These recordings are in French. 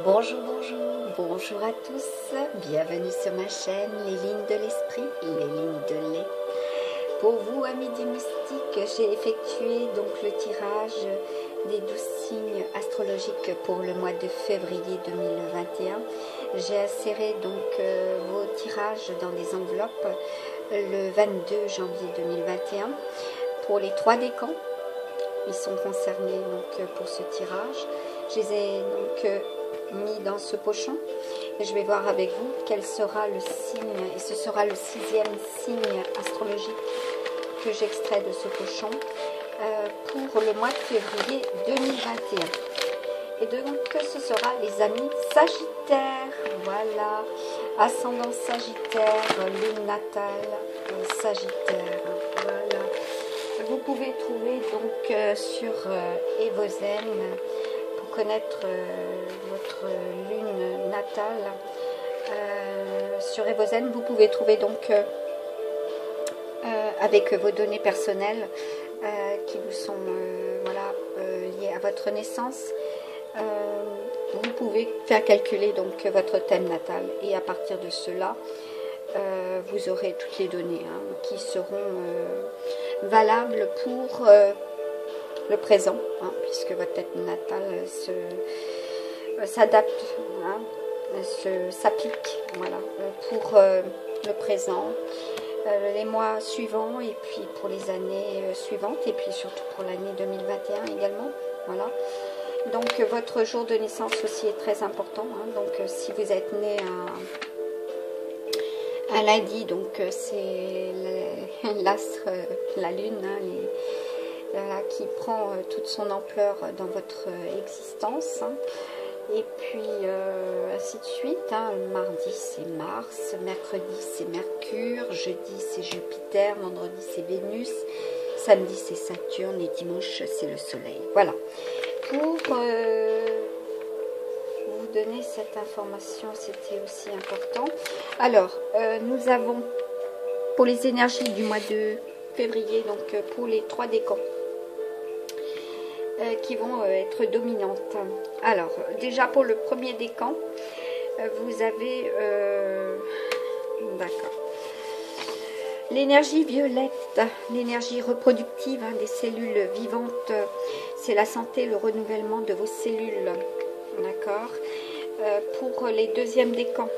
Bonjour, bonjour, bonjour à tous, bienvenue sur ma chaîne Les Lignes de l'Esprit, les lignes de lait. Pour vous, amis du mystique, j'ai effectué donc le tirage des 12 signes astrologiques pour le mois de février 2021. J'ai inséré donc vos tirages dans des enveloppes le 22 janvier 2021 pour les 3 décans. Ils sont concernés donc pour ce tirage. Je les ai donc mis dans ce pochon et je vais voir avec vous quel sera le signe, et ce sera le 6e signe astrologique que j'extrais de ce pochon pour le mois de février 2021. Et donc ce sera les amis Sagittaire, voilà, ascendant Sagittaire, lune natale Sagittaire, voilà. Vous pouvez trouver donc sur Evozen, pour connaître votre lune natale, sur Evozen, vous pouvez trouver donc avec vos données personnelles qui vous sont voilà, liées à votre naissance. Vous pouvez faire calculer donc votre thème natal et à partir de cela, vous aurez toutes les données qui seront valables pour le présent, puisque votre thème natale s'adapte, s'applique voilà, pour le présent, les mois suivants et puis pour les années suivantes et puis surtout pour l'année 2021 également. Voilà. Donc votre jour de naissance aussi est très important. Donc si vous êtes né un lundi, donc c'est l'astre, la lune, voilà, qui prend toute son ampleur dans votre existence. Et puis ainsi de suite. Mardi c'est Mars, mercredi c'est Mercure, jeudi c'est Jupiter, vendredi c'est Vénus, samedi c'est Saturne et dimanche c'est le Soleil. Voilà. Pour vous donner cette information, c'était aussi important. Alors, nous avons pour les énergies du mois de février, donc pour les 3 décans qui vont être dominantes. Alors, déjà pour le premier décan, vous avez d'accord, l'énergie violette, l'énergie reproductive des cellules vivantes, c'est la santé, le renouvellement de vos cellules. D'accord. Pour les deuxièmes décans,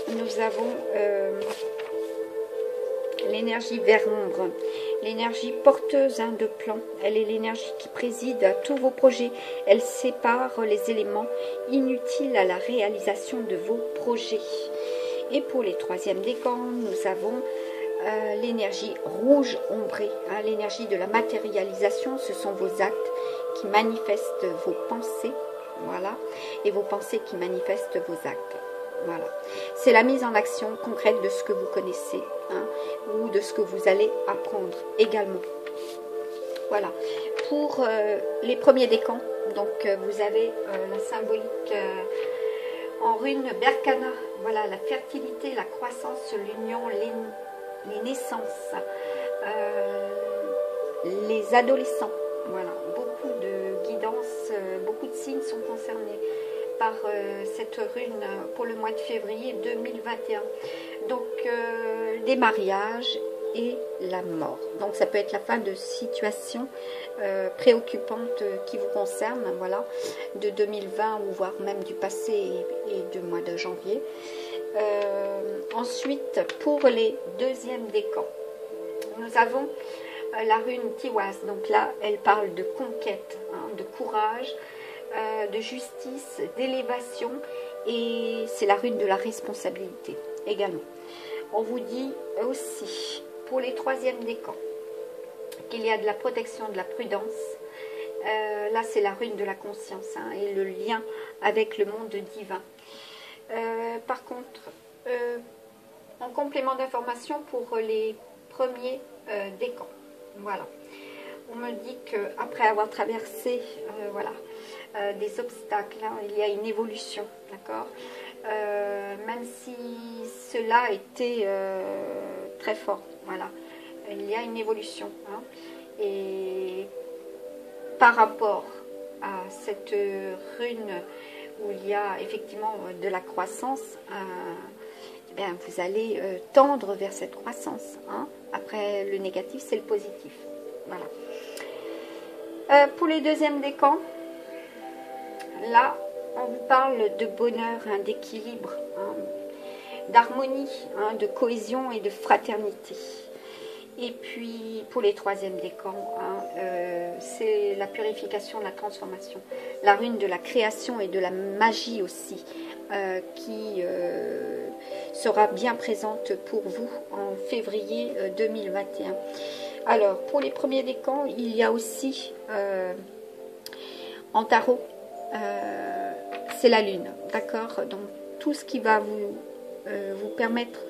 nous avons l'énergie vert ombre, l'énergie porteuse de plans. Elle est l'énergie qui préside à tous vos projets. Elle sépare les éléments inutiles à la réalisation de vos projets. Et pour les troisièmes décans, nous avons l'énergie rouge ombrée, l'énergie de la matérialisation. Ce sont vos actes qui manifestent vos pensées, voilà, et vos pensées qui manifestent vos actes. Voilà. C'est la mise en action concrète de ce que vous connaissez, ou de ce que vous allez apprendre également. Voilà. Pour les premiers décans, donc vous avez la symbolique en rune Berkana. Voilà, la fertilité, la croissance, l'union, les naissances, les adolescents. Voilà, beaucoup de guidance, beaucoup de signes sont concernés par cette rune pour le mois de février 2021. Donc des mariages et la mort. Donc ça peut être la fin de situations préoccupantes qui vous concernent, voilà, de 2020 ou voire même du passé et du mois de janvier. Ensuite, pour les deuxièmes décans, nous avons la rune Tiwaz. Donc là, elle parle de conquête, de courage, de justice, d'élévation, et c'est la rune de la responsabilité également. On vous dit aussi pour les troisièmes décans qu'il y a de la protection, de la prudence. Là c'est la rune de la conscience et le lien avec le monde divin. Par contre, en complément d'information pour les premiers décans, voilà, on me dit qu'après avoir traversé voilà, des obstacles, il y a une évolution, d'accord, même si cela était très fort, voilà, il y a une évolution, et par rapport à cette rune où il y a effectivement de la croissance, eh bien, vous allez tendre vers cette croissance. Hein. Après, le négatif, c'est le positif. Voilà. Pour les deuxièmes décans, là, on vous parle de bonheur, hein, d'équilibre, hein, d'harmonie, hein, de cohésion et de fraternité. Et puis, pour les troisièmes décans, hein, c'est la purification, la transformation. La rune de la création et de la magie aussi, qui sera bien présente pour vous en février 2021. Alors, pour les premiers décans, il y a aussi en tarot, c'est la lune, d'accord? Donc, tout ce qui va vous permettre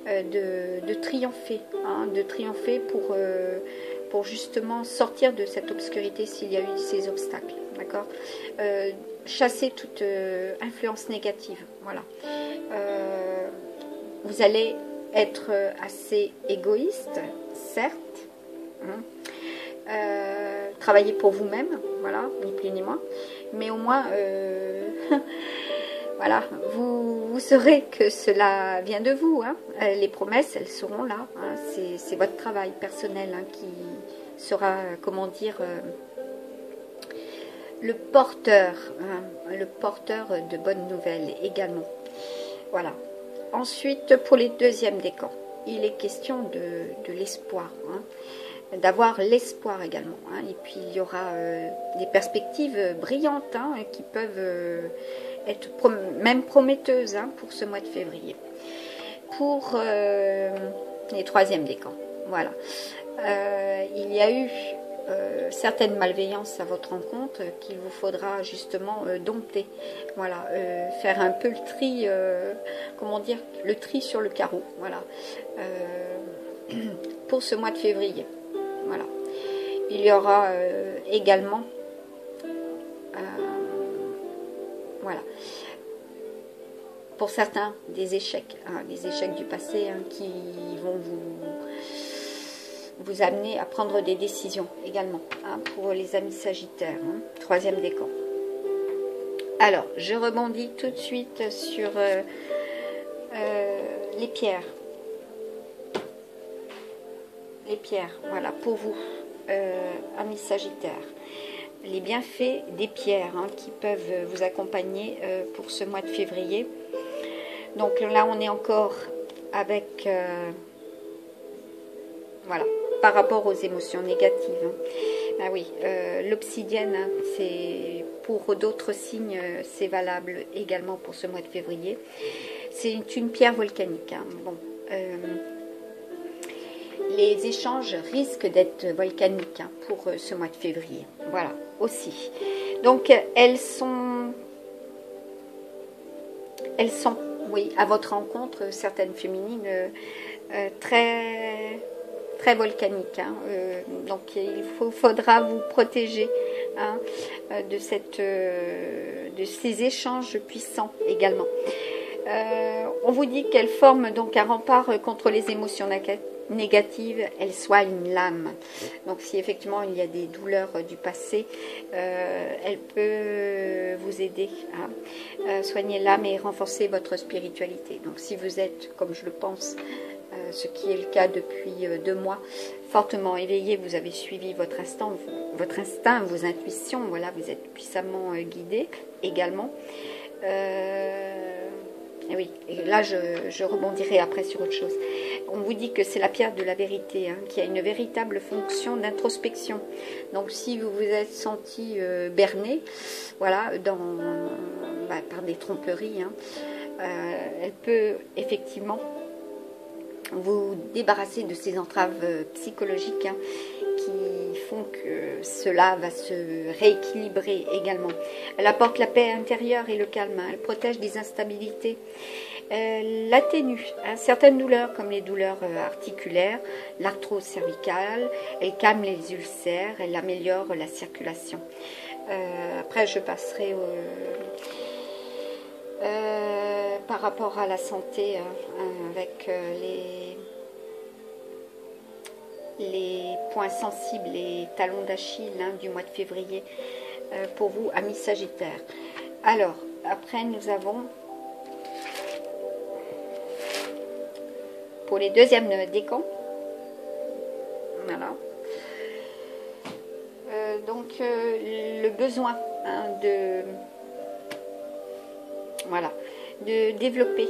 de triompher, hein, de triompher pour justement sortir de cette obscurité s'il y a eu ces obstacles, d'accord, chasser toute influence négative, voilà. Vous allez être assez égoïste, certes, hein, travailler pour vous-même, voilà, ni plus ni moins, mais au moins voilà, vous saurez que cela vient de vous. Hein. Les promesses, elles seront là. Hein. C'est votre travail personnel, hein, qui sera, comment dire, le porteur de bonnes nouvelles également. Voilà. Ensuite, pour les deuxièmes décans, il est question de l'espoir. Hein. D'avoir l'espoir également. Hein. Et puis, il y aura des perspectives brillantes, hein, qui peuvent être même prometteuse, hein, pour ce mois de février. Pour les troisièmes décans, voilà. Il y a eu certaines malveillances à votre rencontre qu'il vous faudra justement dompter. Voilà, faire un peu le tri, comment dire, le tri sur le carreau. Voilà, pour ce mois de février. Voilà. Il y aura également voilà. Pour certains, des échecs, hein, les échecs du passé, hein, qui vont vous amener à prendre des décisions également, hein, pour les amis sagittaires, hein, troisième décan. Alors, je rebondis tout de suite sur les pierres. Les pierres, voilà, pour vous, amis sagittaires. Les bienfaits des pierres, hein, qui peuvent vous accompagner pour ce mois de février. Donc là, on est encore avec, voilà, par rapport aux émotions négatives. Hein. Ah oui, l'obsidienne, hein, c'est pour d'autres signes, c'est valable également pour ce mois de février. C'est une pierre volcanique. Hein. Bon, les échanges risquent d'être volcaniques, hein, pour ce mois de février. Voilà, aussi. Donc, elles sont, oui, à votre rencontre, certaines féminines, très, très volcaniques. Hein. Donc, il faudra vous protéger, hein, de ces échanges puissants également. On vous dit qu'elles forment donc un rempart contre les émotions négative, elle soigne l'âme. Donc si effectivement il y a des douleurs du passé, elle peut vous aider à soigner l'âme et renforcer votre spiritualité. Donc si vous êtes, comme je le pense, ce qui est le cas depuis 2 mois, fortement éveillé, vous avez suivi votre instinct, vos intuitions, voilà, vous êtes puissamment guidé également. Et oui, et là je rebondirai après sur autre chose. On vous dit que c'est la pierre de la vérité, hein, qui a une véritable fonction d'introspection. Donc si vous vous êtes senti berné, voilà, par des tromperies, hein, elle peut effectivement vous débarrasser de ces entraves psychologiques, hein, qui font que cela va se rééquilibrer également. Elle apporte la paix intérieure et le calme, hein. Elle protège des instabilités. Elle atténue, hein, certaines douleurs comme les douleurs articulaires, l'arthrose cervicale, elle calme les ulcères, elle améliore la circulation. Après je passerai par rapport à la santé, avec les points sensibles, les talons d'Achille, hein, du mois de février, pour vous, amis sagittaires. Alors, après nous avons pour les deuxièmes décans. Voilà. Donc le besoin hein, de développer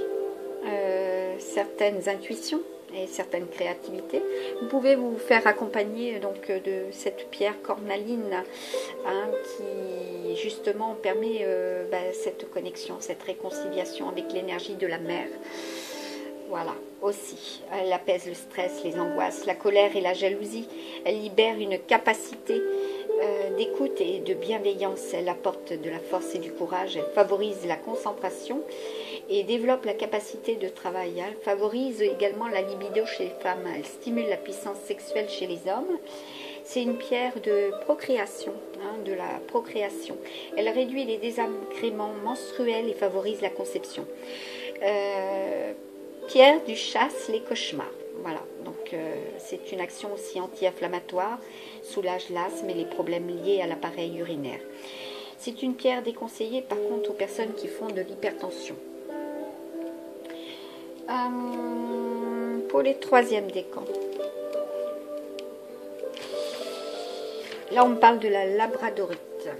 certaines intuitions et certaines créativités. Vous pouvez vous faire accompagner donc de cette pierre cornaline hein, qui justement permet cette connexion, cette réconciliation avec l'énergie de la mer. Voilà, aussi, elle apaise le stress, les angoisses, la colère et la jalousie. Elle libère une capacité d'écoute et de bienveillance. Elle apporte de la force et du courage. Elle favorise la concentration et développe la capacité de travail. Elle favorise également la libido chez les femmes. Elle stimule la puissance sexuelle chez les hommes. C'est une pierre de procréation, hein, de la procréation. Elle réduit les désagréments menstruels et favorise la conception. Pierre du chasse les cauchemars. Voilà, donc c'est une action aussi anti-inflammatoire, soulage l'asthme et les problèmes liés à l'appareil urinaire. C'est une pierre déconseillée par contre aux personnes qui font de l'hypertension. Pour les troisièmes décans. Là on me parle de la labradorite.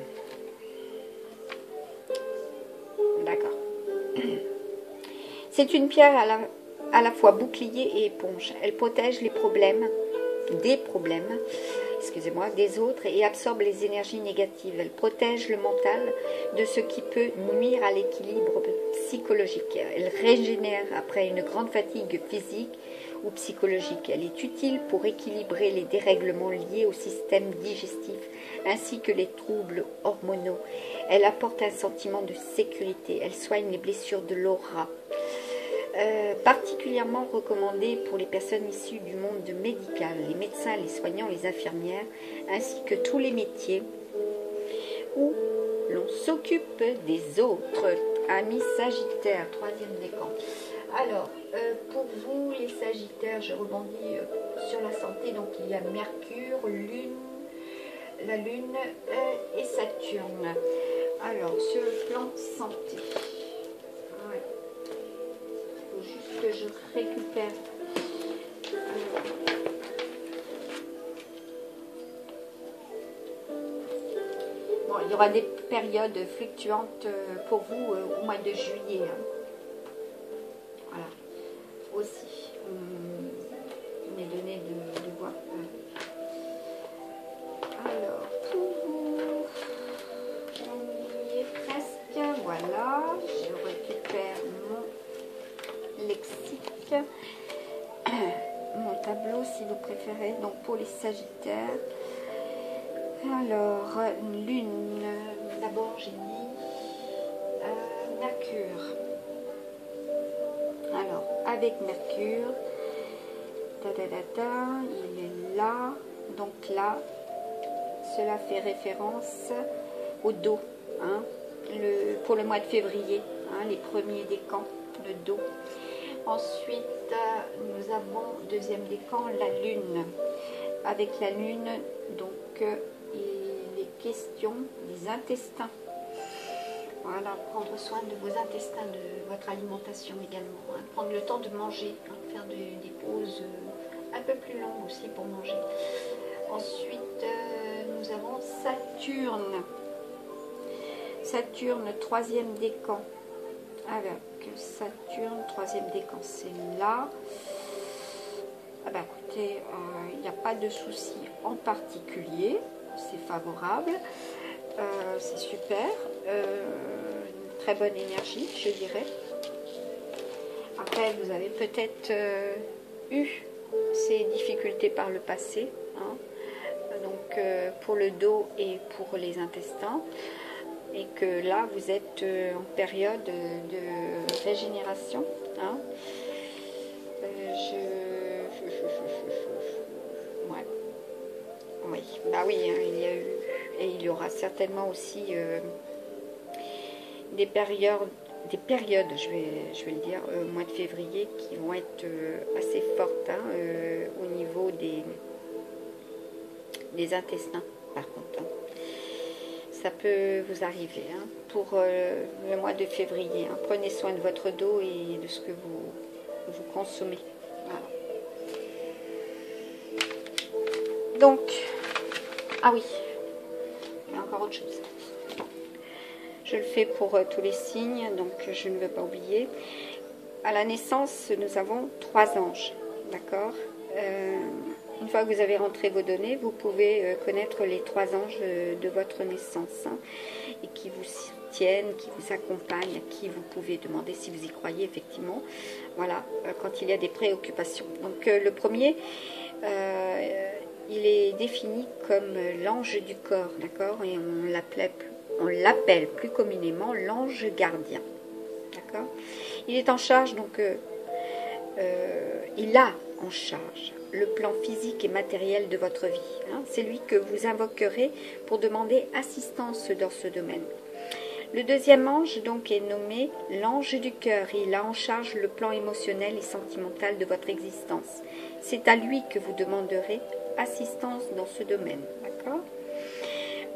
D'accord. C'est une pierre à la fois bouclier et éponge. Elle protège des problèmes, excusez-moi, des autres et absorbe les énergies négatives. Elle protège le mental de ce qui peut nuire à l'équilibre psychologique. Elle régénère après une grande fatigue physique ou psychologique. Elle est utile pour équilibrer les dérèglements liés au système digestif ainsi que les troubles hormonaux. Elle apporte un sentiment de sécurité. Elle soigne les blessures de l'aura. Particulièrement recommandée pour les personnes issues du monde médical, les médecins, les soignants, les infirmières, ainsi que tous les métiers où l'on s'occupe des autres. Amis Sagittaires, troisième décan. Alors, pour vous les Sagittaires, je rebondis sur la santé, donc il y a Mercure, la Lune et Saturne. Alors, sur le plan santé, juste que je récupère bon, il y aura des périodes fluctuantes pour vous au mois de juillet hein. Voilà aussi il m'est donné de voir alors pour vous on y est presque voilà je récupère mon lexique, mon tableau si vous préférez, donc pour les Sagittaires. Alors, Lune, d'abord j'ai mis Mercure. Alors, avec Mercure, il est là, donc là, cela fait référence au dos, hein, pour le mois de février, hein, les premiers décans. Le dos. Ensuite, nous avons deuxième décan, la Lune. Avec la Lune, donc, il est question des intestins. Voilà, prendre soin de vos intestins, de votre alimentation également. Hein. Prendre le temps de manger, hein, faire des pauses un peu plus longues aussi pour manger. Ensuite, nous avons Saturne. Saturne, troisième décan. Alors, Saturne, troisième décan, c'est là. Ah bah écoutez, il n'y a pas de souci en particulier, c'est favorable, c'est super, une très bonne énergie, je dirais. Après, vous avez peut-être eu ces difficultés par le passé, hein, donc pour le dos et pour les intestins. Et que là, vous êtes en période de régénération. Hein. Ouais. Oui, bah oui, hein, il y a eu, et il y aura certainement aussi des périodes, je vais le dire, au mois de février, qui vont être assez fortes hein, au niveau des intestins, par contre. Hein. ça peut vous arriver hein, pour le mois de février. Hein. Prenez soin de votre dos et de ce que vous consommez. Voilà. Donc, ah oui, il y a encore autre chose. Je le fais pour tous les signes, donc je ne veux pas oublier. À la naissance, nous avons 3 anges, d'accord. Une fois que vous avez rentré vos données, vous pouvez connaître les 3 anges de votre naissance hein, et qui vous soutiennent, qui vous accompagnent, à qui vous pouvez demander si vous y croyez effectivement. Voilà, quand il y a des préoccupations. Donc le premier, il est défini comme l'ange du corps, d'accord, et on l'appelle plus communément l'ange gardien, d'accord. Il est en charge, donc il a en charge le plan physique et matériel de votre vie. Hein. C'est lui que vous invoquerez pour demander assistance dans ce domaine. Le deuxième ange donc est nommé l'ange du cœur. Il a en charge le plan émotionnel et sentimental de votre existence. C'est à lui que vous demanderez assistance dans ce domaine. D'accord ?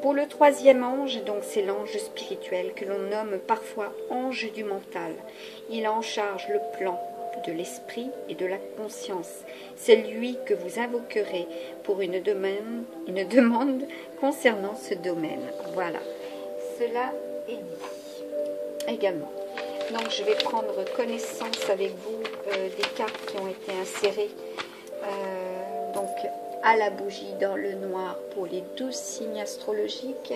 Pour le troisième ange, donc c'est l'ange spirituel que l'on nomme parfois ange du mental. Il a en charge le plan de l'esprit et de la conscience. C'est lui que vous invoquerez pour une demande concernant ce domaine. Voilà, cela est dit également. Donc je vais prendre connaissance avec vous des cartes qui ont été insérées donc à la bougie dans le noir pour les 12 signes astrologiques.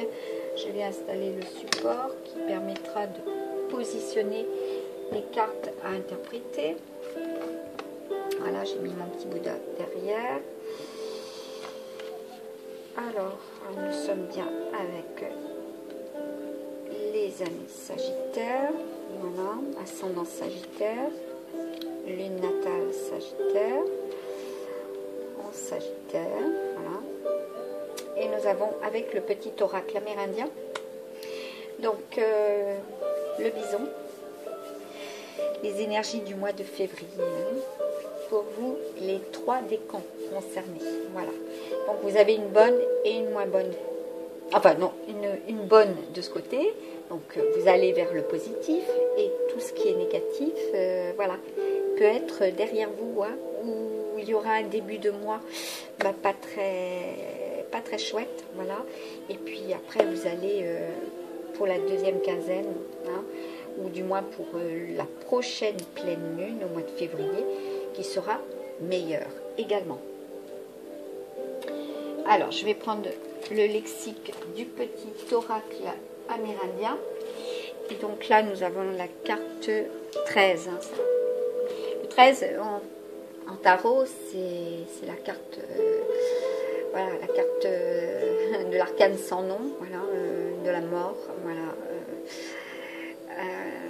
Je vais installer le support qui permettra de positionner les cartes à interpréter. Voilà, j'ai mis mon petit Bouddha derrière. Alors, nous sommes bien avec les amis Sagittaire. Voilà, ascendant Sagittaire, lune natale Sagittaire, en Sagittaire, voilà. Et nous avons avec le petit oracle amérindien, donc le bison, les énergies du mois de février. Pour vous, les 3 décans concernés. Voilà. Donc vous avez une bonne et une moins bonne. Enfin non, une bonne de ce côté. Donc vous allez vers le positif et tout ce qui est négatif, voilà, peut être derrière vous, hein, où il y aura un début de mois pas très chouette, voilà. Et puis après vous allez pour la deuxième quinzaine, hein, ou du moins pour la prochaine pleine lune au mois de février, qui sera meilleur également. Alors, je vais prendre le lexique du petit oracle amérindien. Et donc là, nous avons la carte 13. Hein. Le 13, en tarot, c'est la carte, voilà, la carte de l'arcane sans nom, voilà, de la mort, voilà,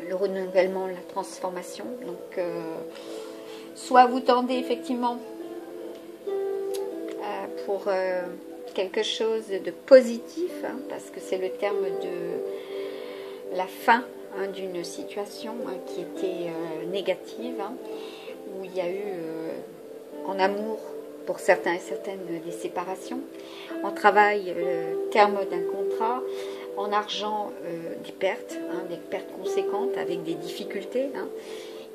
le renouvellement, la transformation. Donc, soit vous tendez effectivement pour quelque chose de positif, hein, parce que c'est le terme de la fin hein, d'une situation hein, qui était négative, hein, où il y a eu en amour pour certains et certaines des séparations, en travail terme d'un contrat, en argent des pertes conséquentes avec des difficultés, hein.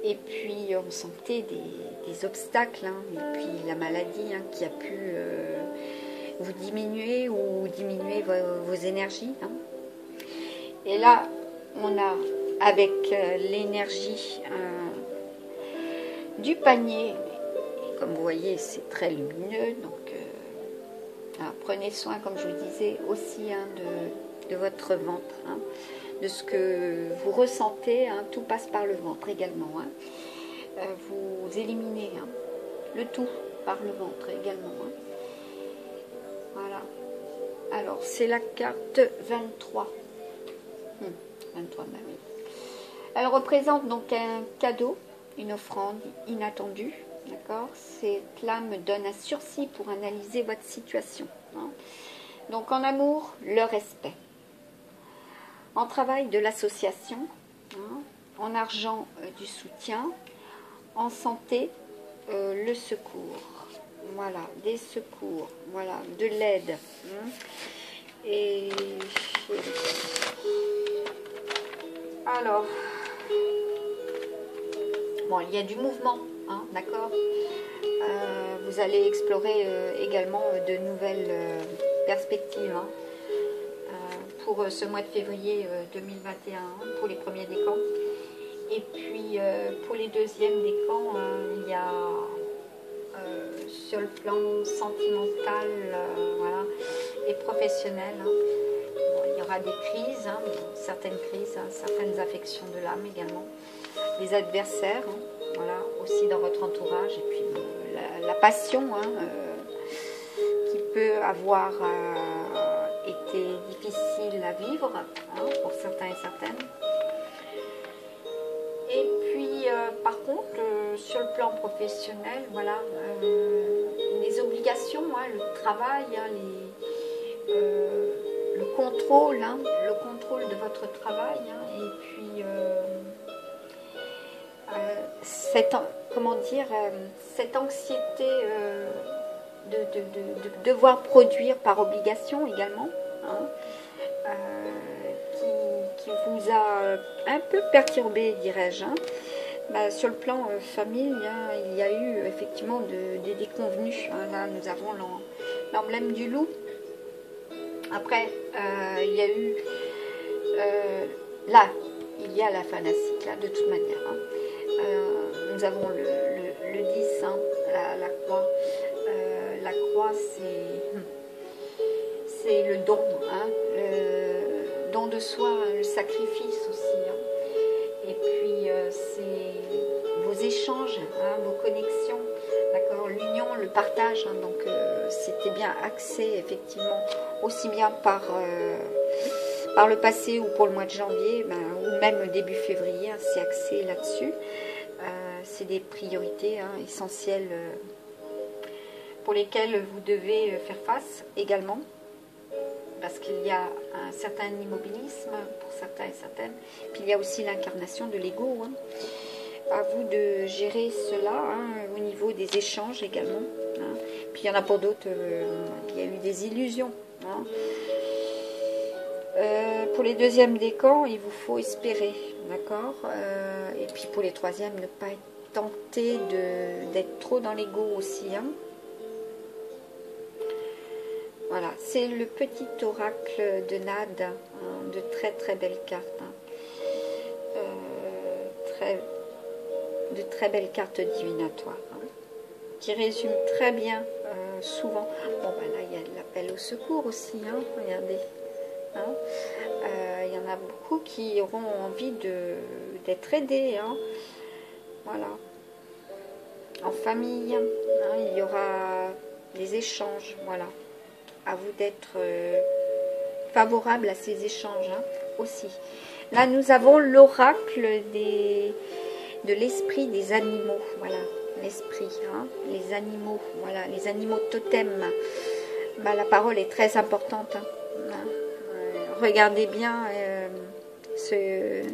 Et puis en santé des obstacles, hein, et puis la maladie hein, qui a pu vous diminuer ou diminuer vos énergies. Hein. Et là, on a avec l'énergie du panier, et comme vous voyez, c'est très lumineux, donc prenez soin, comme je vous disais, aussi hein, de votre ventre. Hein. De ce que vous ressentez, hein, tout passe par le ventre également. Hein. Vous éliminez hein, le tout par le ventre également. Hein. Voilà. Alors, c'est la carte 23. 23, bah oui. Elle représente donc un cadeau, une offrande inattendue. D'accord. Cette lame donne un sursis pour analyser votre situation. Hein. Donc, en amour, le respect. En travail, de l'association, hein, en argent, du soutien, en santé, le secours, voilà, des secours, voilà, de l'aide. Hein. et chéri. Alors, bon, il y a du mouvement, hein, d'accord. Vous allez explorer également de nouvelles perspectives, hein, pour ce mois de février 2021, hein, pour les premiers décans. Et puis pour les deuxièmes décans, il y a sur le plan sentimental, voilà, et professionnel, hein. Bon, il y aura des crises, hein, certaines crises, hein, certaines affections de l'âme également, des adversaires, hein, voilà, aussi dans votre entourage, et puis la passion, hein, qui peut avoir été difficile à vivre, hein, pour certains et certaines. Et puis par contre sur le plan professionnel, voilà, les obligations, hein, le travail, hein, le contrôle, hein, le contrôle de votre travail, hein, et puis comment dire, cette anxiété de devoir produire par obligation également, hein, qui vous a un peu perturbé, dirais-je, hein. Bah, sur le plan famille, hein, il y a eu effectivement des déconvenues, hein. Là, nous avons l'emblème du loup. Après, il y a eu... là, il y a la fin d'un cycle, là, de toute manière, hein. Nous avons le 10, hein, la croix. La croix, c'est le don, hein, le don de soi, le sacrifice aussi, hein. Et puis c'est vos échanges, hein, vos connexions, d'accord, l'union, le partage, hein. Donc c'était bien axé effectivement aussi bien par le passé ou pour le mois de janvier, ben, ou même début février, hein, c'est axé là-dessus. C'est des priorités, hein, essentielles pour lesquelles vous devez faire face également, parce qu'il y a un certain immobilisme pour certains et certaines, puis il y a aussi l'incarnation de l'ego, hein. À vous de gérer cela, hein, au niveau des échanges également, hein. Puis il y en a pour d'autres, il y a eu des illusions, hein. Pour les deuxièmes décans, il vous faut espérer, d'accord, et puis pour les troisièmes, ne pas être tenté d'être trop dans l'ego aussi, hein. Voilà, c'est le petit oracle de Nade, hein, de très très belles cartes, hein. De très belles cartes divinatoires, hein, qui résument très bien, souvent. Bon, ben là, il y a l'appel au secours aussi, hein, regardez. Hein. Il y en a beaucoup qui auront envie d'être aidés, hein. Voilà. En famille, hein, il y aura des échanges, voilà. À vous d'être favorable à ces échanges, hein, aussi. Là, nous avons l'oracle de l'esprit des animaux, voilà, l'esprit, hein, les animaux, voilà, les animaux totems. Bah, la parole est très importante, hein. Regardez bien ces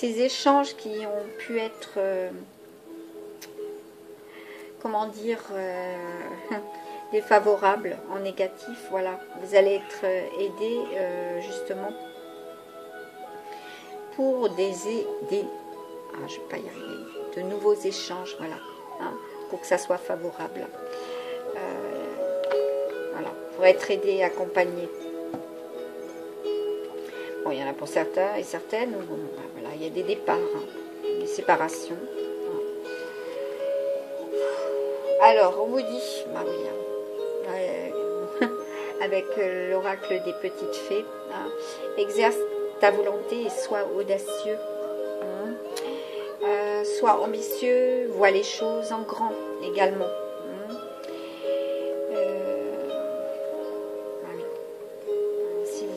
échanges qui ont pu être, comment dire, défavorables, en négatif, voilà. Vous allez être aidé justement pour je vais pas y arriver, de nouveaux échanges, voilà, hein, pour que ça soit favorable. Voilà, pour être aidé, accompagné. Bon, il y en a pour certains et certaines où, bon, ben voilà, il y a des départs, hein, des séparations. Hein. Alors, on vous dit, Maria, avec l'oracle des petites fées, hein, exerce ta volonté et sois audacieux. Hein. Sois ambitieux, vois les choses en grand également.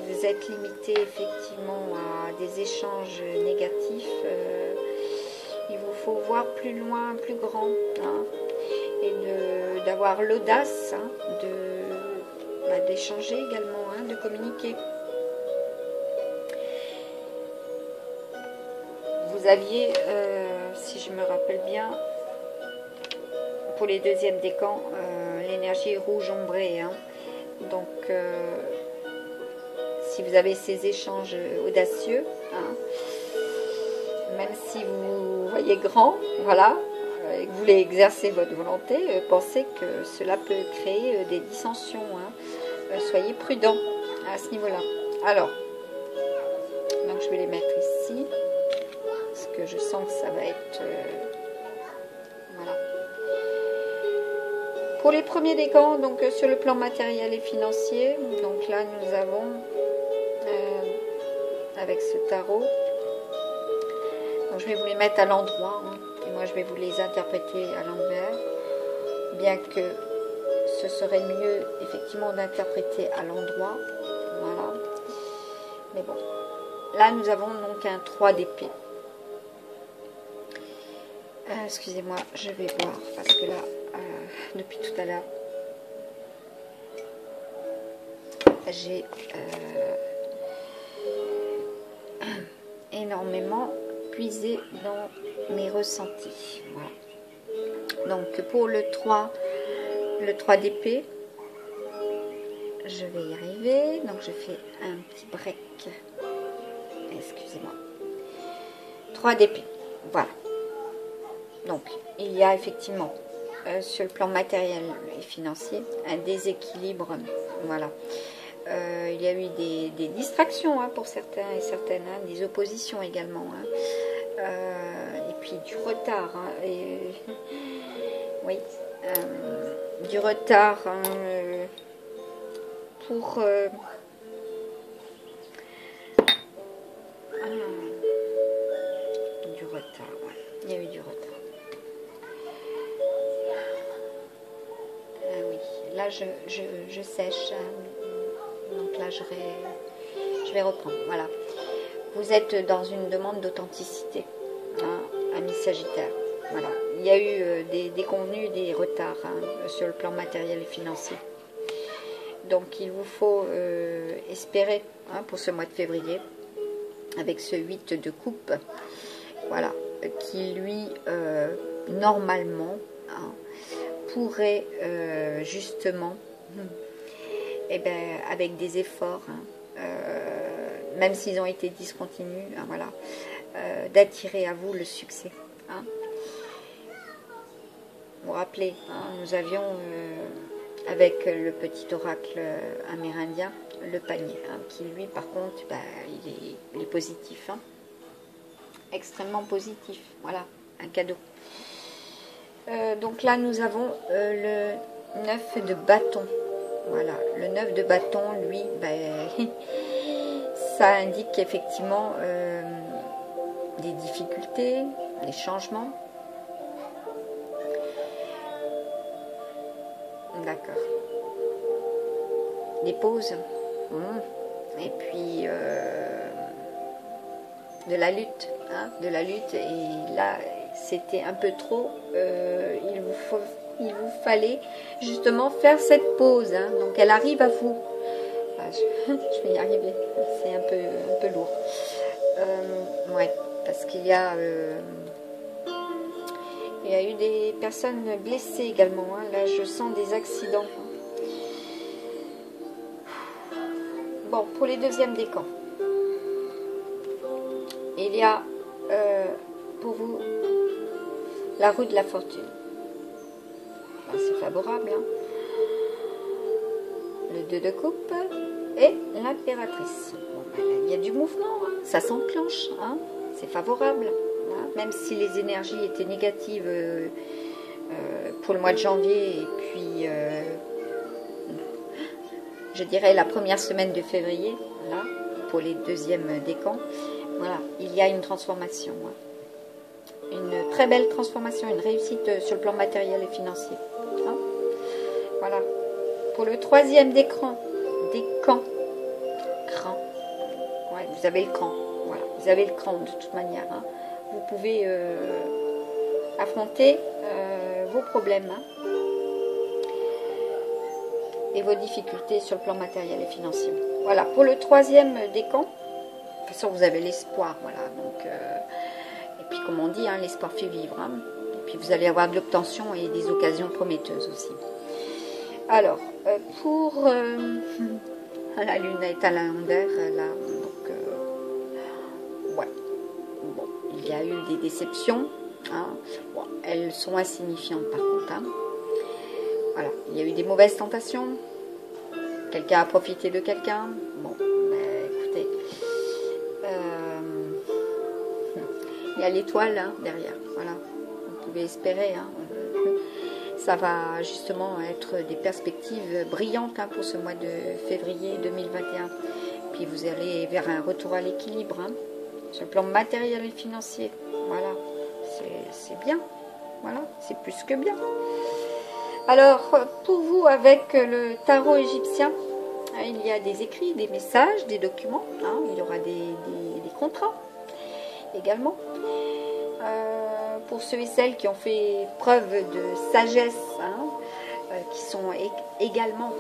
Vous êtes limité effectivement à des échanges négatifs, il vous faut voir plus loin, plus grand, hein, et d'avoir l'audace, hein, d'échanger également, hein, de communiquer. Vous aviez, si je me rappelle bien, pour les deuxièmes décans, l'énergie rouge ombrée, hein, donc si vous avez ces échanges audacieux, hein, même si vous voyez grand, voilà, et que vous voulez exercer votre volonté, pensez que cela peut créer des dissensions. Hein. Soyez prudents à ce niveau-là. Alors, donc je vais les mettre ici, parce que je sens que ça va être... voilà. Pour les premiers décans, donc sur le plan matériel et financier, donc là nous avons, avec ce tarot, donc je vais vous les mettre à l'endroit, hein, et moi je vais vous les interpréter à l'envers, bien que ce serait mieux effectivement d'interpréter à l'endroit, voilà, mais bon, là nous avons donc un 3 d'épée. Excusez-moi, je vais voir, parce que là, depuis tout à l'heure, j'ai énormément puisé dans mes ressentis. Voilà. Donc pour le 3 d'épée, je vais y arriver. Donc je fais un petit break. Excusez-moi. 3 d'épée. Voilà. Donc il y a effectivement sur le plan matériel et financier un déséquilibre. Voilà. Il y a eu des distractions, hein, pour certains et certaines, hein, des oppositions également, hein, et puis du retard, hein, et, oui, du retard, hein, pour du retard, ouais. Il y a eu du retard. Oui, là je sèche, hein. Donc là, je vais reprendre. Voilà. Vous êtes dans une demande d'authenticité, hein, ami Sagittaire. Voilà. Il y a eu des déconvenus, des retards, hein, sur le plan matériel et financier. Donc, il vous faut espérer, hein, pour ce mois de février, avec ce 8 de coupe, voilà, qui lui, normalement, hein, pourrait justement... Eh bien, avec des efforts, hein, même s'ils ont été discontinus, hein, voilà, d'attirer à vous le succès. Hein. Vous vous rappelez, hein, nous avions, avec le petit oracle amérindien, le panier, hein, qui lui, par contre, bah, il est positif, hein, extrêmement positif. Voilà, un cadeau. Donc là, nous avons le 9 de bâton. Voilà, le 9 de bâton, lui, ben, ça indique effectivement des difficultés, des changements. D'accord. Des pauses. Et puis, de la lutte. Hein, de la lutte. Et là, c'était un peu trop. Il vous fallait justement faire cette pause, hein. Donc elle arrive à vous. Enfin, je vais y arriver, c'est un peu lourd. Ouais, parce qu'il y a eu des personnes blessées également, hein. Là je sens des accidents. Bon, pour les deuxièmes décans, il y a pour vous la roue de la fortune. C'est favorable, hein. Le 2 de coupe et l'impératrice. Bon, ben, il y a du mouvement, hein. Ça s'enclenche, hein. C'est favorable, hein. Même si les énergies étaient négatives pour le mois de janvier et puis je dirais la première semaine de février, là, pour les deuxièmes décans, voilà, il y a une transformation, hein. Une très belle transformation, une réussite sur le plan matériel et financier. Hein, voilà. Pour le troisième décan, ouais, vous avez le cran. Voilà, vous avez le cran de toute manière. Hein. Vous pouvez affronter vos problèmes, hein, et vos difficultés sur le plan matériel et financier. Voilà. Pour le troisième décan, de toute façon, vous avez l'espoir. Voilà. Donc et puis, comme on dit, hein, l'espoir fait vivre. Hein. Et puis, vous allez avoir de l'obtention et des occasions prometteuses aussi. Alors, pour La lune est à l'envers, là. Donc, ouais. Bon, il y a eu des déceptions. Hein. Bon, elles sont insignifiantes par contre. Hein. Voilà, il y a eu des mauvaises tentations. Quelqu'un a profité de quelqu'un. Bon, écoutez, il y a l'étoile hein, derrière. Voilà, vous pouvez espérer. Hein. Ça va justement être des perspectives brillantes hein, pour ce mois de février 2021. Puis vous allez vers un retour à l'équilibre hein, sur le plan matériel et financier. Voilà, c'est bien. Voilà, c'est plus que bien. Alors, pour vous, avec le tarot égyptien, il y a des écrits, des messages, des documents. Hein, il y aura des contrats également. Pour ceux et celles qui ont fait preuve de sagesse, hein, qui sont également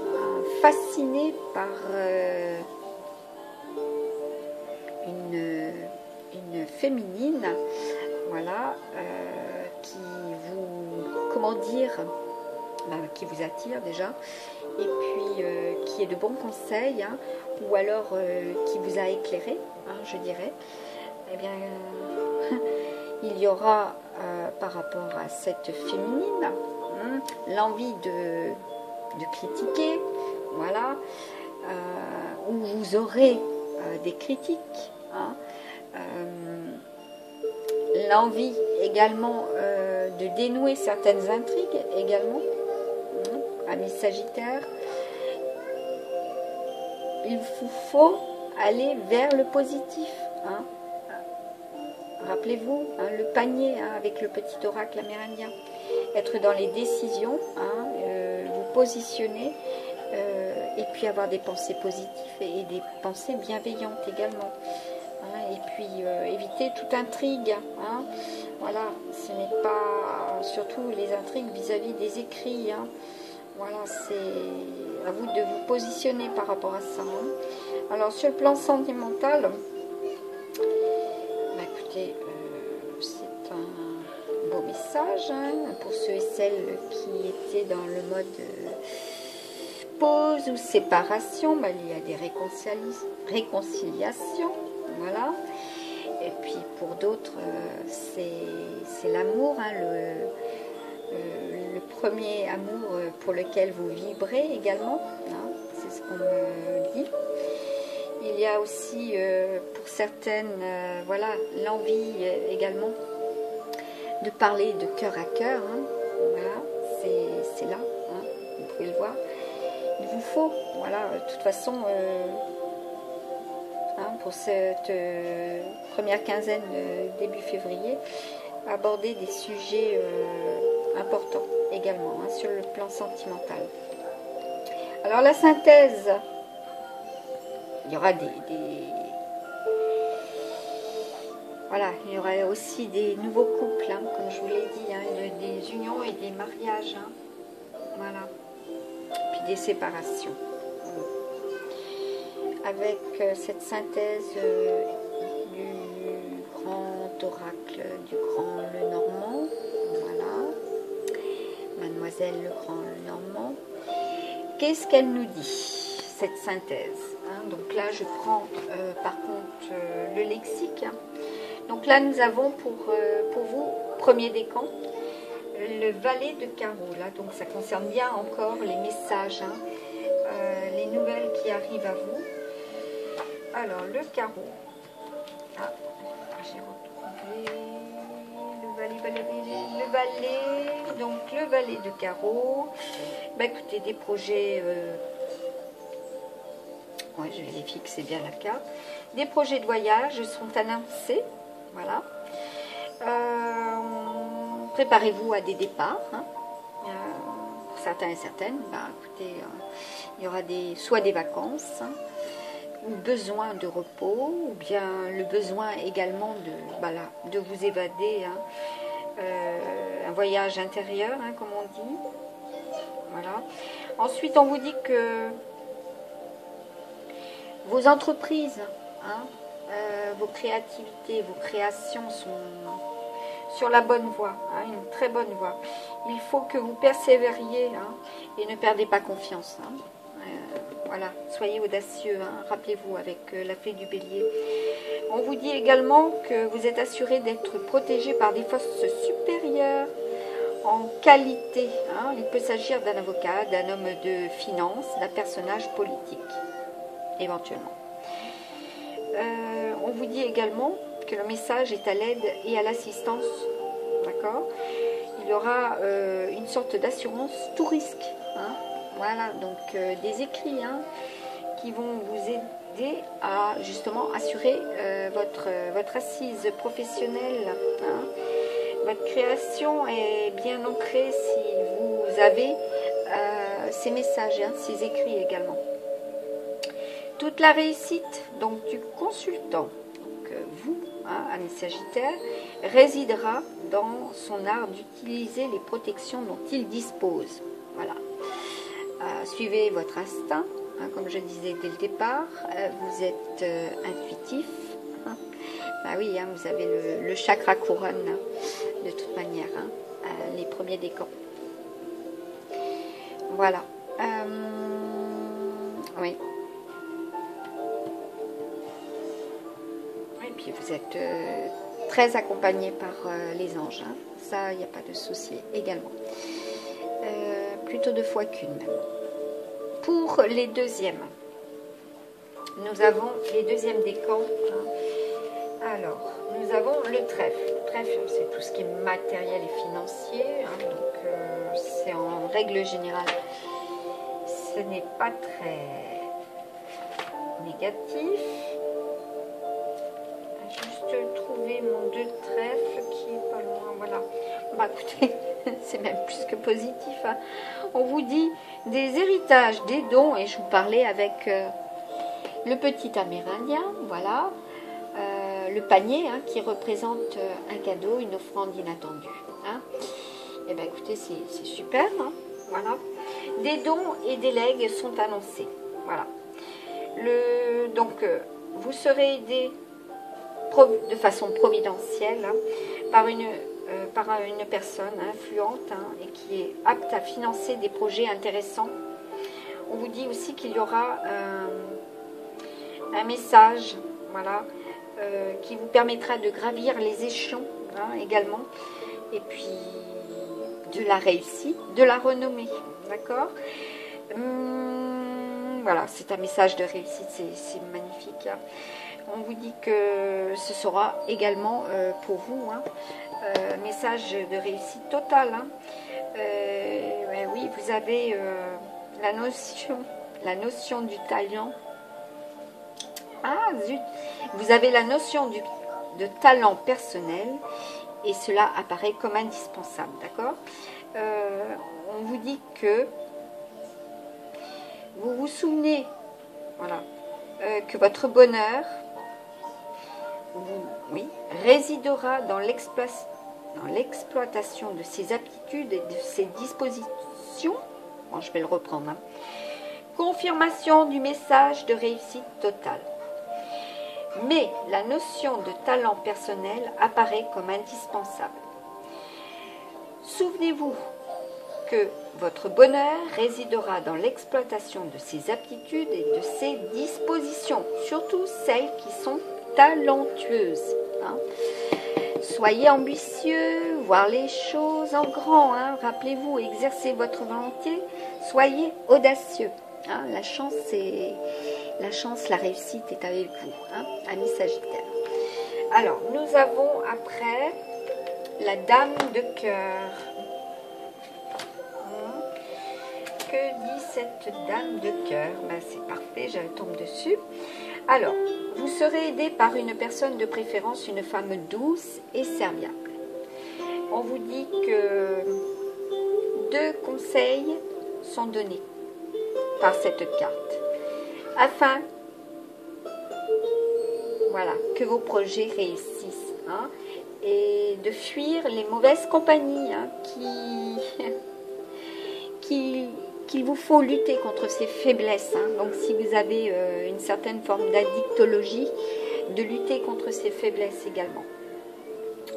fascinés par une féminine, voilà, qui vous, comment dire, qui vous attire déjà, et puis qui est de bons conseils, hein, ou alors qui vous a éclairé, hein, je dirais, eh bien, il y aura par rapport à cette féminine hein, l'envie de critiquer, voilà, où vous aurez des critiques, hein, l'envie également de dénouer certaines intrigues également, hein, amis Sagittaire, il vous faut aller vers le positif, hein. Rappelez-vous, hein, le panier hein, avec le petit oracle amérindien. Être dans les décisions, hein, vous positionner et puis avoir des pensées positives et des pensées bienveillantes également. Hein, et puis éviter toute intrigue. Hein, voilà, ce n'est pas surtout les intrigues vis-à-vis des écrits. Hein, voilà, c'est à vous de vous positionner par rapport à ça. Hein. Alors sur le plan sentimental, écoutez, c'est un beau message hein, pour ceux et celles qui étaient dans le mode pause ou séparation. Il y a des réconciliations, voilà. Et puis pour d'autres, c'est l'amour, hein, le premier amour pour lequel vous vibrez également. Hein, c'est ce qu'on me dit. Il y a aussi pour certaines, voilà, l'envie également de parler de cœur à cœur. Hein. Voilà, c'est là, hein, vous pouvez le voir. Il vous faut, voilà, de toute façon, hein, pour cette première quinzaine début février, aborder des sujets importants également hein, sur le plan sentimental. Alors la synthèse. Il y aura voilà, il y aura aussi des nouveaux couples, hein, comme je vous l'ai dit, hein, des unions et des mariages, hein, voilà, puis des séparations. Avec cette synthèse du grand oracle, du grand Lenormand, voilà, Mademoiselle Legrand Lenormand, qu'est-ce qu'elle nous dit, cette synthèse? Donc là, je prends par contre le lexique. Donc là, nous avons pour vous, premier décan, le valet de carreau. Là, donc ça concerne bien encore les messages, hein, les nouvelles qui arrivent à vous. Alors, le carreau. Ah, j'ai retrouvé le valet. Donc, le valet de carreau. Écoutez, des projets... ouais, je vérifie que c'est bien le cas. Des projets de voyage sont annoncés. Voilà. Préparez-vous à des départs. Hein. Pour certains et certaines, écoutez, il y aura soit des vacances, hein, ou besoin de repos, ou bien le besoin également de vous évader. Hein. Un voyage intérieur, hein, comme on dit. Voilà. Ensuite, on vous dit que vos entreprises, hein, vos créativités, vos créations sont sur la bonne voie, hein, une très bonne voie. Il faut que vous persévériez hein, et ne perdez pas confiance. Hein. Voilà, soyez audacieux, hein, rappelez-vous, avec la fée du bélier. On vous dit également que vous êtes assuré d'être protégé par des forces supérieures en qualité. Hein. Il peut s'agir d'un avocat, d'un homme de finance, d'un personnage politique, éventuellement. On vous dit également que le message est à l'aide et à l'assistance. D'accord? Il y aura une sorte d'assurance tout risque. Hein. Voilà, donc des écrits hein, qui vont vous aider à justement assurer votre assise professionnelle. Hein. Votre création est bien ancrée si vous avez ces messages, hein, ces écrits également. Toute la réussite donc du consultant, donc vous, hein, ami Sagittaire, résidera dans son art d'utiliser les protections dont il dispose. Voilà. Suivez votre instinct, hein, comme je disais dès le départ, vous êtes intuitif. Hein. Bah oui, hein, vous avez le chakra couronne, hein, de toute manière, hein, les premiers décans. Voilà. Oui. Et puis vous êtes très accompagné par les anges. Hein. Ça, il n'y a pas de souci également. Plutôt 2 fois qu'une même. Pour les deuxièmes, nous avons les deuxièmes décans. Hein. Alors, nous avons le trèfle. Le trèfle, c'est tout ce qui est matériel et financier. Hein, donc, c'est en règle générale, ce n'est pas très négatif. Juste trouver mon 2 de trèfle qui est pas loin. Voilà. Bah écoutez, c'est même plus que positif. Hein. On vous dit des héritages, des dons, et je vous parlais avec le petit amérindien, voilà, le panier hein, qui représente un cadeau, une offrande inattendue. Hein. Et bien écoutez, c'est super. Hein, voilà. Des dons et des legs sont annoncés. Voilà. Donc, vous serez aidé de façon providentielle hein, par une personne influente hein, et qui est apte à financer des projets intéressants. On vous dit aussi qu'il y aura un message voilà, qui vous permettra de gravir les échelons hein, également, et puis de la réussite, de la renommée. D'accord. Voilà, c'est un message de réussite, c'est magnifique. Hein. On vous dit que ce sera également pour vous hein, message de réussite totale. Hein. Ouais, oui, vous avez la notion du talent. Ah zut, vous avez la notion de talent personnel et cela apparaît comme indispensable, d'accord. On vous dit que vous vous souvenez, voilà, que votre bonheur oui, résidera dans l'exploitation de ses aptitudes et de ses dispositions. Bon, je vais le reprendre. Hein. Confirmation du message de réussite totale. Mais la notion de talent personnel apparaît comme indispensable. Souvenez-vous que votre bonheur résidera dans l'exploitation de ses aptitudes et de ses dispositions, surtout celles qui sont talentueuses. Hein. Soyez ambitieux, voir les choses en grand. Hein. Rappelez-vous, exercez votre volonté, soyez audacieux. Hein. La chance, la réussite est avec vous, hein, amis Sagittaire. Alors, nous avons après la Dame de cœur. Que dit cette Dame de cœur? Ben, c'est parfait, je tombe dessus. Alors, vous serez aidé par une personne de préférence, une femme douce et serviable. On vous dit que 2 conseils sont donnés par cette carte, afin voilà, que vos projets réussissent, hein, et de fuir les mauvaises compagnies hein, qu'il vous faut lutter contre ces faiblesses. Hein. Donc si vous avez une certaine forme d'addictologie, de lutter contre ces faiblesses également.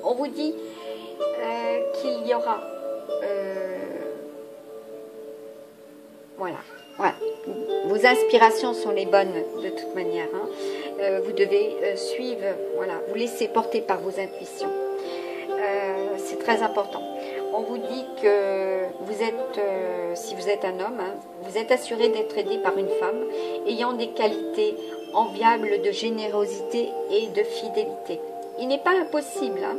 On vous dit qu'il y aura voilà, Voilà. Vos inspirations sont les bonnes de toute manière. Hein. Vous devez suivre, voilà, vous laisser porter par vos intuitions. C'est très important. On vous dit que vous êtes, si vous êtes un homme, hein, vous êtes assuré d'être aidé par une femme ayant des qualités enviables de générosité et de fidélité. Il n'est pas impossible, hein,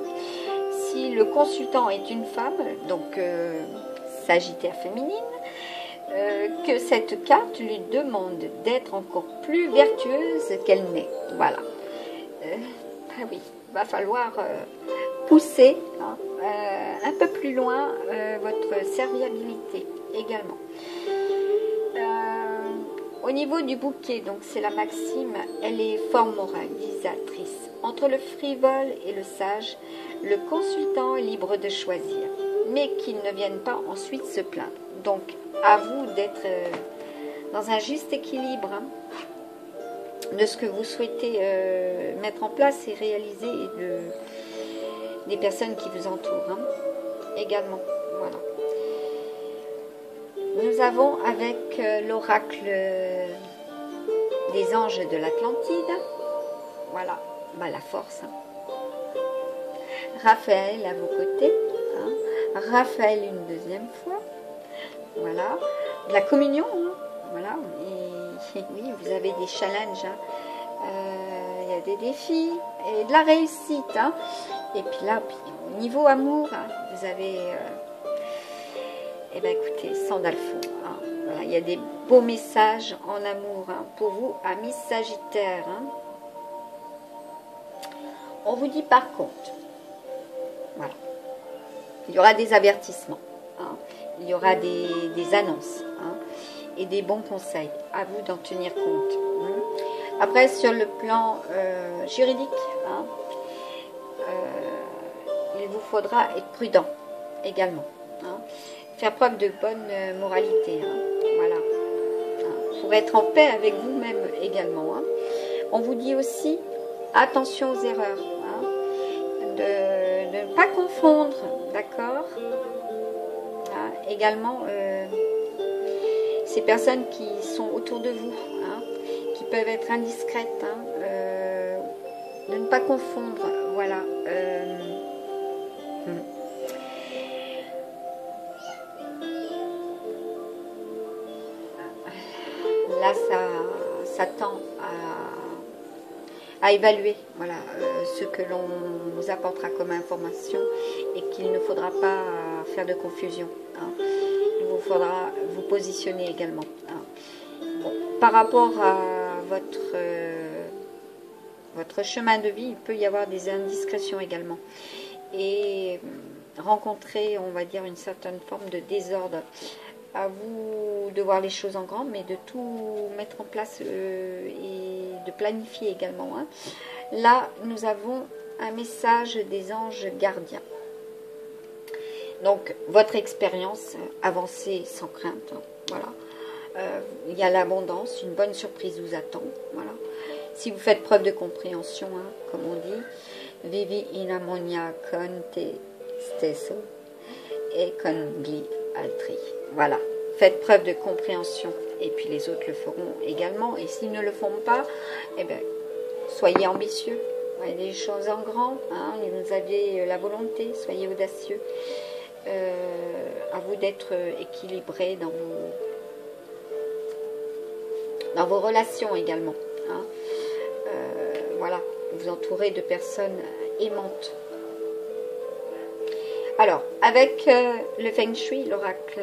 si le consultant est une femme, donc Sagittaire féminine, que cette carte lui demande d'être encore plus vertueuse qu'elle n'est. Voilà. Ah oui, va falloir pousser hein, un peu plus loin votre serviabilité également. Au niveau du bouquet, donc c'est la maxime, elle est fort moralisatrice. Entre le frivole et le sage, le consultant est libre de choisir, mais qu'il ne vienne pas ensuite se plaindre. Donc, à vous d'être dans un juste équilibre hein, de ce que vous souhaitez mettre en place et réaliser des personnes qui vous entourent hein, également. Voilà. Nous avons avec l'oracle des anges de l'Atlantide, voilà, bah, la force. Hein. Raphaël à vos côtés, hein. Raphaël une deuxième fois, voilà, de la communion, hein. Voilà, et oui, vous avez des challenges, hein. Il y a des défis et de la réussite, hein. Et puis là, au niveau amour, hein, vous avez... Eh bien, écoutez, Sandalfo, hein, voilà, il y a des beaux messages en amour hein, pour vous, amis Sagittaires. Hein. On vous dit par contre, voilà, il y aura des avertissements, hein, il y aura des annonces hein, et des bons conseils. À vous d'en tenir compte. Hein. Après, sur le plan juridique, hein, il vous faudra être prudent également. Hein. Faire preuve de bonne moralité, hein, voilà, hein, pour être en paix avec vous-même également. Hein. On vous dit aussi, attention aux erreurs, hein, de ne pas confondre, d'accord hein, également, ces personnes qui sont autour de vous, hein, qui peuvent être indiscrètes, hein, de ne pas confondre, voilà. Là, ça tend à évaluer voilà, ce que l'on vous apportera comme information et qu'il ne faudra pas faire de confusion. Hein. Il vous faudra vous positionner également. Hein. Bon, par rapport à votre chemin de vie, il peut y avoir des indiscrétions également. Et rencontrer, on va dire, une certaine forme de désordre. À vous de voir les choses en grand, mais de tout mettre en place et de planifier également. Hein. Là, nous avons un message des anges gardiens. Donc, votre expérience, avancée sans crainte. Hein. Voilà. Il y a l'abondance, une bonne surprise vous attend. Voilà. Si vous faites preuve de compréhension, hein, comme on dit, vivi in harmonia con te stesso et con gli altri. Voilà, faites preuve de compréhension et puis les autres le feront également. Et s'ils ne le font pas, eh bien, soyez ambitieux, voyez des choses en grand. Hein, vous avez la volonté, soyez audacieux. À vous d'être équilibré dans vos relations également. Hein. Voilà, vous entourez de personnes aimantes. Alors, avec le Feng Shui, l'oracle,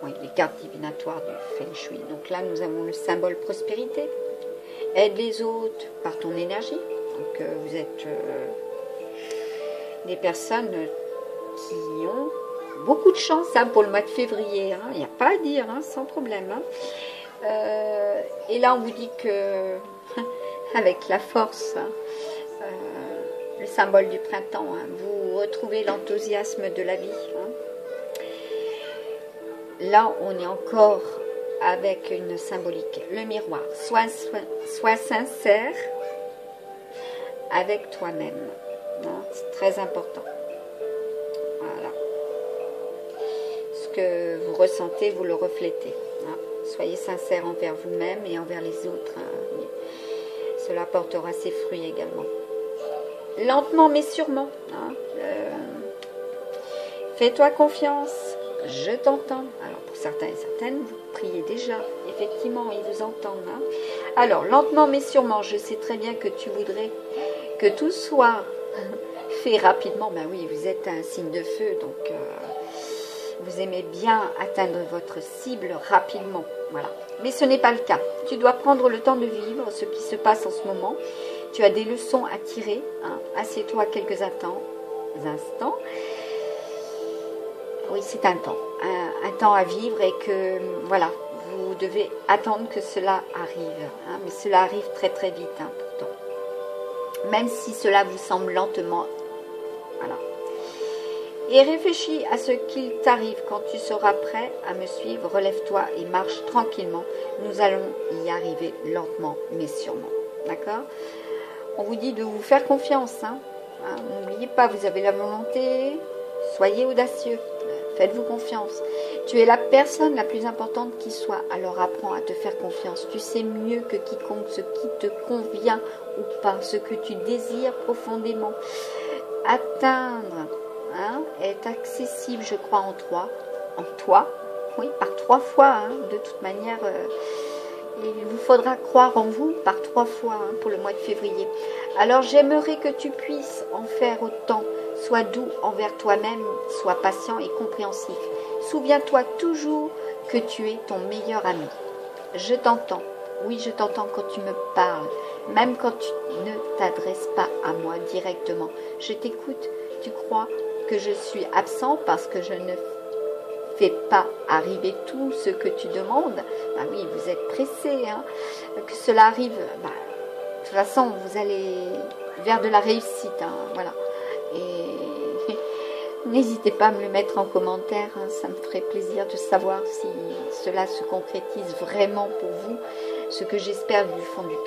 oui, les cartes divinatoires du Feng Shui. Donc là, nous avons le symbole prospérité. Aide les autres par ton énergie. Donc, vous êtes des personnes qui ont beaucoup de chance hein, pour le mois de février. Hein. Il n'y a pas à dire, hein, sans problème. Hein. Et là, on vous dit que, avec la force... Hein, le symbole du printemps, hein. Vous retrouvez l'enthousiasme de la vie. Hein. Là, on est encore avec une symbolique, le miroir. Sois sincère avec toi-même. Hein. C'est très important. Voilà. que vous ressentez, vous le reflétez. Hein. Soyez sincère envers vous-même et envers les autres. Hein. Cela portera ses fruits également. Lentement mais sûrement. Hein. Fais-toi confiance. Je t'entends. Alors pour certains et certaines, vous priez déjà. Effectivement, ils vous entendent. Hein. Alors lentement mais sûrement, je sais très bien que tu voudrais que tout soit fait rapidement. Ben oui, vous êtes un signe de feu, donc vous aimez bien atteindre votre cible rapidement. Voilà. Mais ce n'est pas le cas. Tu dois prendre le temps de vivre ce qui se passe en ce moment. Tu as des leçons à tirer. Hein. Assieds-toi quelques instants. Oui, c'est un temps. Un temps à vivre et que, voilà, vous devez attendre que cela arrive. Hein. Mais cela arrive très très vite, hein, pourtant. Même si cela vous semble lentement. Voilà. Et réfléchis à ce qu'il t'arrive quand tu seras prêt à me suivre. Relève-toi et marche tranquillement. Nous allons y arriver lentement, mais sûrement. D'accord? On vous dit de vous faire confiance. Hein? N'oubliez pas, vous avez la volonté. Soyez audacieux. Faites-vous confiance. Tu es la personne la plus importante qui soit. Alors apprends à te faire confiance. Tu sais mieux que quiconque ce qui te convient ou pas, ce que tu désires profondément. Atteindre est accessible, je crois, en toi, oui, par 3 fois, hein, de toute manière, il vous faudra croire en vous par 3 fois hein, pour le mois de février. Alors j'aimerais que tu puisses en faire autant, sois doux envers toi-même, sois patient et compréhensif. Souviens-toi toujours que tu es ton meilleur ami. Je t'entends, oui je t'entends quand tu me parles, même quand tu ne t'adresses pas à moi directement. Je t'écoute, tu crois que je suis absent parce que je ne fais pas arriver tout ce que tu demandes. Ben oui, vous êtes pressé, hein, que cela arrive. Ben, de toute façon, vous allez vers de la réussite, hein, voilà. Et n'hésitez pas à me le mettre en commentaire, hein, ça me ferait plaisir de savoir si cela se concrétise vraiment pour vous, ce que j'espère du fond du cœur.